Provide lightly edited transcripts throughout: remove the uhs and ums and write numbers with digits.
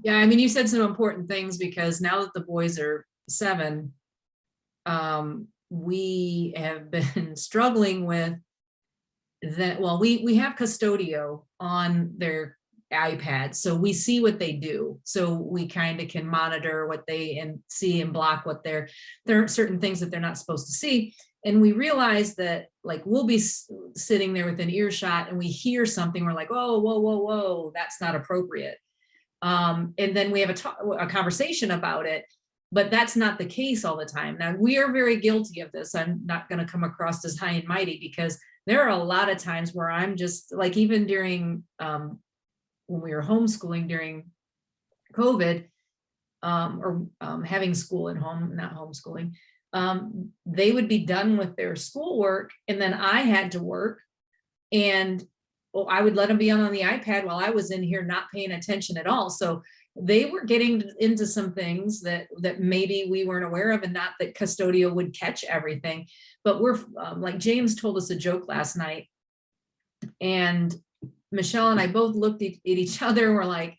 Yeah, I mean, you said some important things, because now that the boys are 7, we have been struggling with that. Well, we have Custodio on their iPad, so we see what they do. So we kind of can monitor what they and see and block what there are certain things that they're not supposed to see. And we realize that, like, we'll be sitting there with an earshot and we hear something, we're like, oh, whoa, whoa, whoa, that's not appropriate. And then we have a conversation about it, but that's not the case all the time. Now, we are very guilty of this. I'm not going to come across as high and mighty, because there are a lot of times where I'm just like, even during when we were homeschooling during COVID, having school at home, not homeschooling, they would be done with their schoolwork, and then I had to work, and I would let them be on the iPad while I was in here not paying attention at all. So they were getting into some things that maybe we weren't aware of, and not that Custodio would catch everything. But we're like, James told us a joke last night, and Michelle and I both looked at each other and we're like,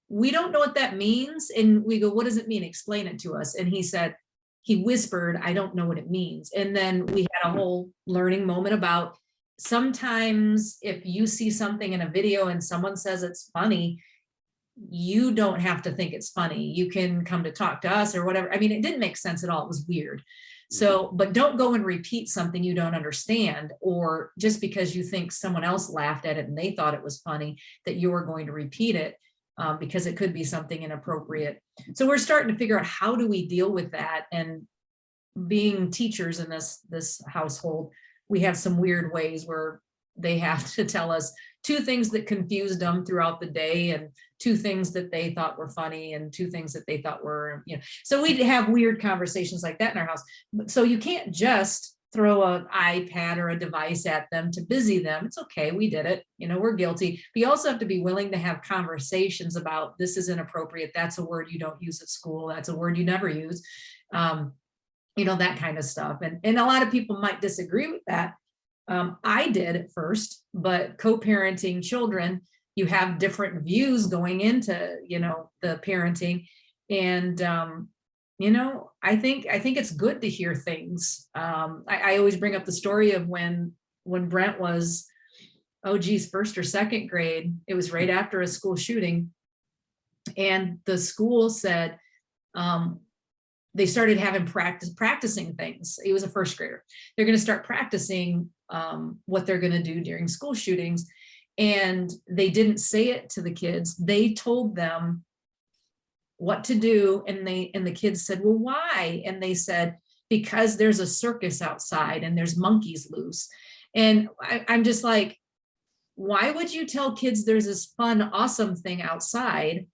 we don't know what that means. And we go, what does it mean? Explain it to us. And he whispered, I don't know what it means. And then we had a whole learning moment about, sometimes if you see something in a video and someone says it's funny, you don't have to think it's funny. You can come to talk to us or whatever. I mean, it didn't make sense at all. It was weird. So, but don't go and repeat something you don't understand, or just because you think someone else laughed at it and they thought it was funny, that you're going to repeat it, because it could be something inappropriate. So we're starting to figure out, how do we deal with that? And being teachers in this household, we have some weird ways where they have to tell us 2 things that confused them throughout the day, and 2 things that they thought were funny, and 2 things that they thought were, so we'd have weird conversations like that in our house. So you can't just throw an iPad or a device at them to busy them. It's okay, we did it, we're guilty. But you also have to be willing to have conversations about, this is inappropriate, that's a word you don't use at school, that's a word you never use, that kind of stuff. And a lot of people might disagree with that. I did at first, but co-parenting children, you have different views going into, the parenting. And, I think it's good to hear things. I always bring up the story of when Brent was, first or second grade. It was right after a school shooting. And the school said, they started having practicing things. He was a first grader. They're going to start practicing what they're going to do during school shootings. And they didn't say it to the kids. They told them what to do. And the kids said, well, why? And they said, because there's a circus outside and there's monkeys loose. And I'm just like, why would you tell kids there's this fun, awesome thing outside,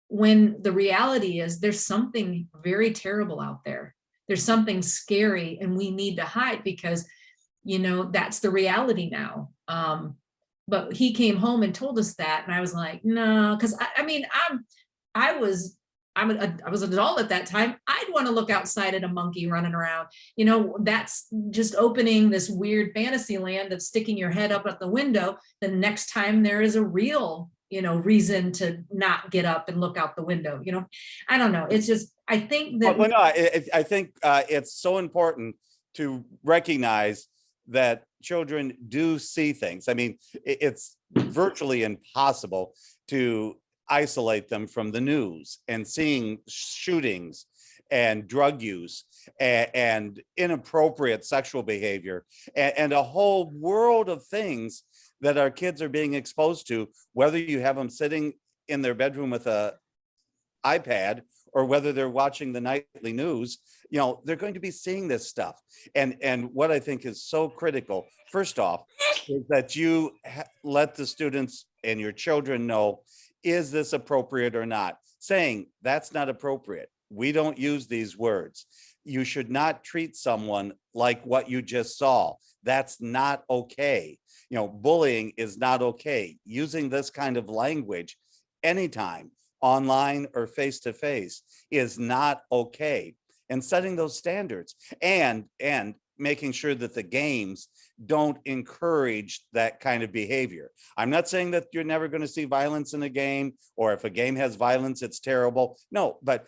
when the reality is there's something very terrible out there? There's something scary, and we need to hide, because that's the reality now. But he came home and told us that, and I was like, no, because I was an adult at that time. I'd want to look outside at a monkey running around. That's just opening this weird fantasy land of sticking your head up at the window. The next time there is a real reason to not get up and look out the window. I don't know. It's just, I think that. Well, no, I think it's so important to recognize that children do see things. I mean, it's virtually impossible to isolate them from the news and seeing shootings and drug use and inappropriate sexual behavior and a whole world of things that our kids are being exposed to, whether you have them sitting in their bedroom with a iPad or whether they're watching the nightly news. They're going to be seeing this stuff. And what I think is so critical, first off, is that you let the students and your children know, is this appropriate or not? Saying that's not appropriate. We don't use these words. You should not treat someone like what you just saw. That's not okay. Bullying is not okay. Using this kind of language anytime, online or face-to-face, is not okay. And setting those standards and making sure that the games don't encourage that kind of behavior. I'm not saying that you're never going to see violence in a game, or if a game has violence, it's terrible. No, but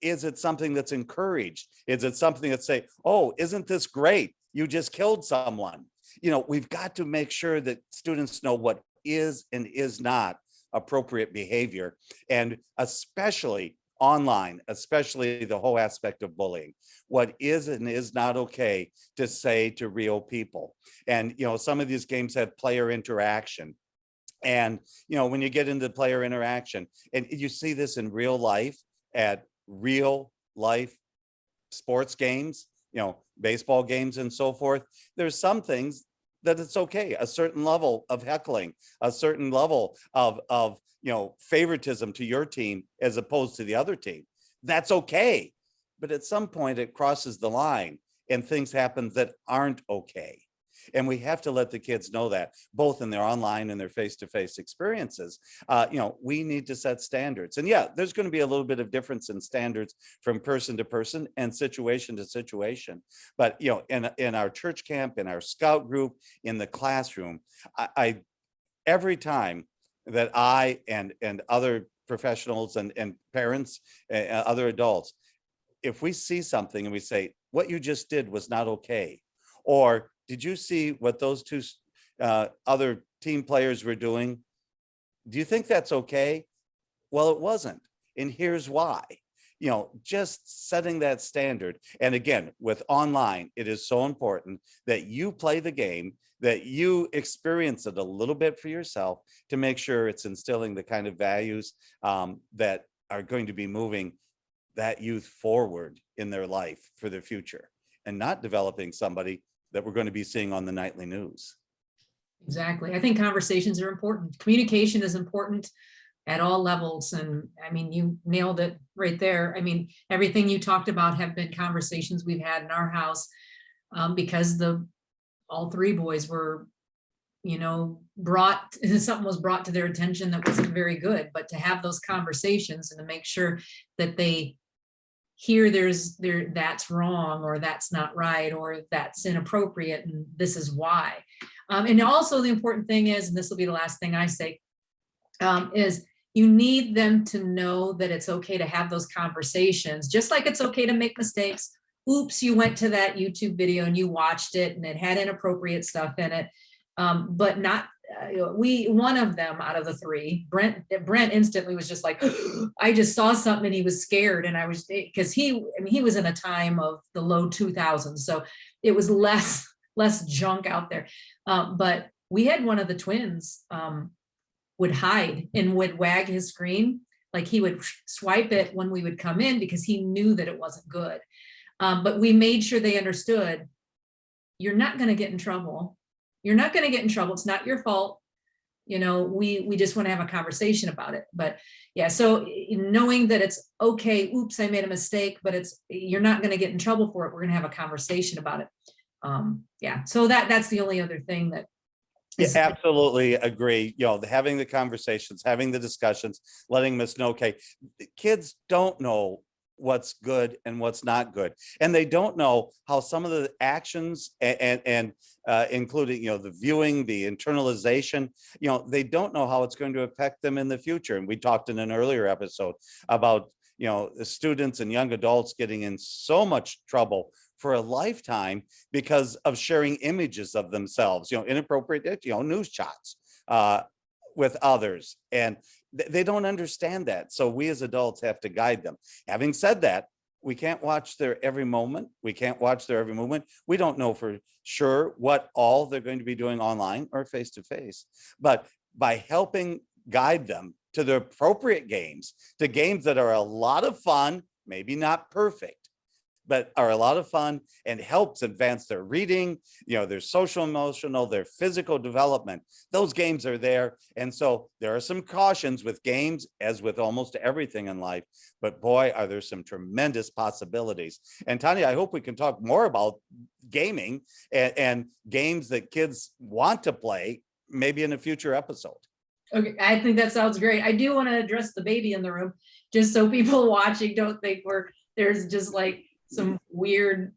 is it something that's encouraged? Is it something that say, oh, isn't this great? You just killed someone. You know, we've got to make sure that students know what is and is not appropriate behavior, and especially online, especially the whole aspect of bullying, what is and is not okay to say to real people. And, you know, some of these games have player interaction. And, you know, when you get into player interaction, and you see this in real life at real life sports games, you know, baseball games and so forth, there's some things that it's okay, a certain level of heckling, a certain level of you know, favoritism to your team as opposed to the other team. That's okay. But at some point it crosses the line and things happen that aren't okay. And we have to let the kids know that, both in their online and their face-to-face experiences. You know, we need to set standards. And yeah, there's going to be a little bit of difference in standards from person to person and situation to situation. But, you know, in our church camp, in our scout group, in the classroom, I every time that I and other professionals and parents, other adults, if we see something and we say, what you just did was not okay, or did you see what those two other team players were doing? Do you think that's okay? Well, it wasn't. And here's why. You know, just setting that standard. And again, with online, it is so important that you play the game, that you experience it a little bit for yourself to make sure it's instilling the kind of values that are going to be moving that youth forward in their life for their future, and not developing somebody that we're going to be seeing on the nightly news. Exactly. I think conversations are important. Communication is important at all levels. And I mean, you nailed it right there. I mean, everything you talked about have been conversations we've had in our house, because all three boys were, you know, something was brought to their attention that wasn't very good, but to have those conversations and to make sure that they hear that's wrong, or that's not right, or that's inappropriate, and this is why. And also the important thing is, and this will be the last thing I say, is you need them to know that it's okay to have those conversations, just like it's okay to make mistakes. Oops, you went to that YouTube video and you watched it and it had inappropriate stuff in it. But not, one of them out of the three, Brent instantly was just like, I just saw something and he was scared. And I was, because he was in a time of the low 2000s. So it was less junk out there. But we had one of the twins would hide and would wag his screen. Like he would swipe it when we would come in because he knew that it wasn't good. But we made sure they understood, you're not going to get in trouble. You're not going to get in trouble. It's not your fault. You know, we just want to have a conversation about it. But yeah, so knowing that it's okay, oops, I made a mistake, but you're not going to get in trouble for it. We're going to have a conversation about it. Yeah, so that's the only other thing that. Yeah, absolutely agree. You know, having the conversations, having the discussions, letting us know, okay, kids don't know what's good and what's not good, and they don't know how some of the actions and including, you know, the viewing, the internalization, you know, they don't know how it's going to affect them in the future. And we talked in an earlier episode about, you know, the students and young adults getting in so much trouble for a lifetime because of sharing images of themselves, you know, inappropriate, you know, news shots with others. And they don't understand that. So we as adults have to guide them. Having said that, we can't watch their every moment. We can't watch their every movement. We don't know for sure what all they're going to be doing online or face-to-face. But by helping guide them to the appropriate games, to games that are a lot of fun, maybe not perfect, but are a lot of fun and helps advance their reading, you know, their social emotional, their physical development. Those games are there. And so there are some cautions with games, as with almost everything in life, but boy, are there some tremendous possibilities. And Tanya, I hope we can talk more about gaming and games that kids want to play, maybe in a future episode. Okay, I think that sounds great. I do want to address the baby in the room, just so people watching don't think there's just like some weird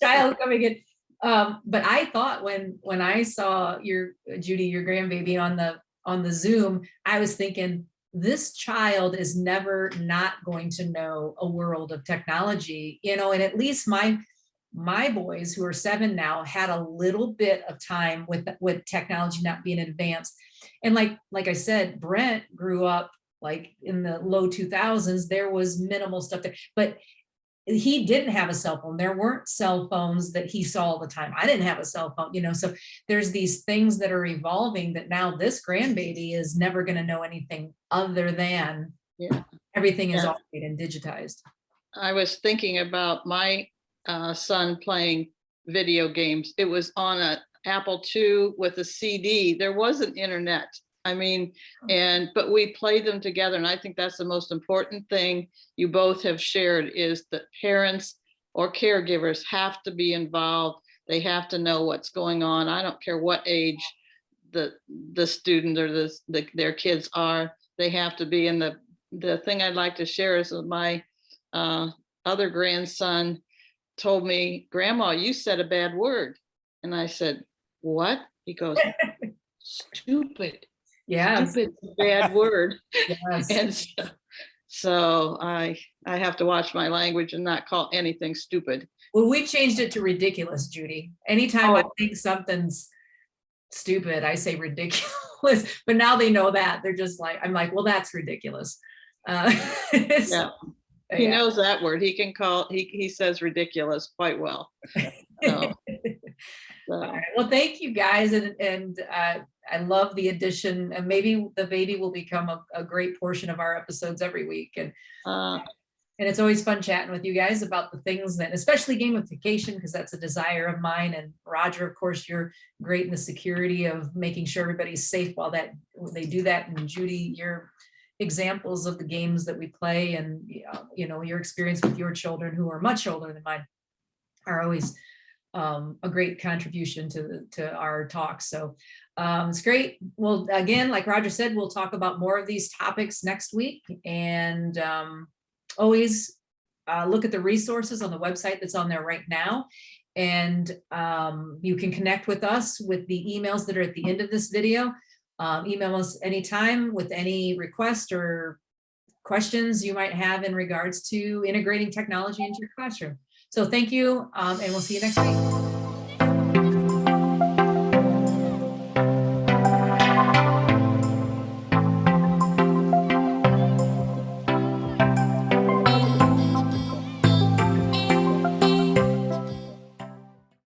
child coming in. But I thought when I saw Judy, your grandbaby on the Zoom, I was thinking, this child is never not going to know a world of technology, and at least my boys, who are 7 now, had a little bit of time with technology not being advanced. And like I said, Brent grew up like in the low 2000s. There was minimal stuff there, but he didn't have a cell phone. There weren't cell phones that he saw all the time. I didn't have a cell phone, so there's these things that are evolving that now this grandbaby is never going to know anything other than everything is automated and digitized. I was thinking about my son playing video games. It was on an Apple II with a CD. There wasn't internet. I mean, but we played them together. And I think that's the most important thing you both have shared, is that parents or caregivers have to be involved. They have to know what's going on. I don't care what age the student or their kids are. They have to be. And the thing I'd like to share is that my other grandson told me, "Grandma, you said a bad word." And I said, "What?" He goes, "Stupid." Yeah, Stupid, bad word. yes. And so I have to watch my language and not call anything stupid. Well, we changed it to ridiculous, Judy. Anytime I think something's stupid, I say ridiculous. But now they know that. They're just like, I'm like, well, that's ridiculous. Yeah. He knows that word. He can call, he says ridiculous quite well. So, all right. Well, thank you guys. And I love the addition, and maybe the baby will become a great portion of our episodes every week. And it's always fun chatting with you guys about the things that, especially gamification, because that's a desire of mine. And Roger, of course, you're great in the security of making sure everybody's safe while they do that. And Judy, your examples of the games that we play, and your experience with your children, who are much older than mine, are always a great contribution to our talk. So it's great. Well, again, like Roger said, we'll talk about more of these topics next week, and always look at the resources on the website that's on there right now. And you can connect with us with the emails that are at the end of this video. Email us anytime with any request or questions you might have in regards to integrating technology into your classroom. So thank you, and we'll see you next week.